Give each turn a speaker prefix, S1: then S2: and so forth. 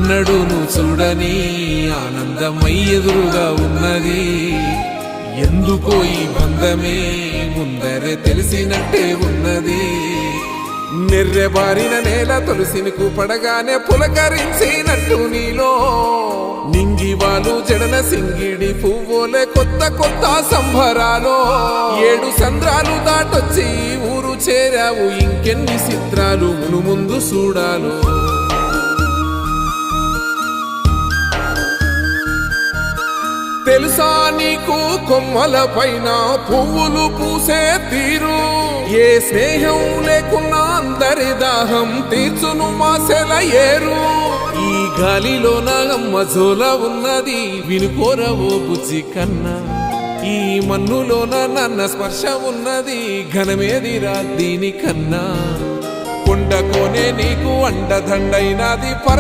S1: ఎన్నడూను చూడని ఆనందమై ఎదురుగా ఉన్నది. ఎందుకో ఈ బంధమే ముందరే తెలిసినట్టే ఉన్నది. నెర్రెబారిన నేల తులసిని పడగానే పులకరించినట్టు నీలో నింగివాలు జడన సింగిడి పువ్వులే కొత్త కొత్త సంబరాలో. 7 సంద్రాలు దాటొచ్చి ఊరు చేరావు, ఇంకెన్ని చిత్రాలు మును ముందు చూడాలో. తెలుసా నీకు కొమ్మల పైన పువ్వులు పూసే తీరు? ఏ స్నేహం లేకున్నా అందరి దాహం తీర్చును మాసెల ఏరు. ఈ గాలిలోన అమ్మజోల ఉన్నది, వినుకోరవో బుజ్జి కన్నా. ఈ మన్నులోన నన్న స్పర్శ ఉన్నది, ఘనమేదిరా దీనికన్నా. కొండకోనే నీకు అండదండైనది.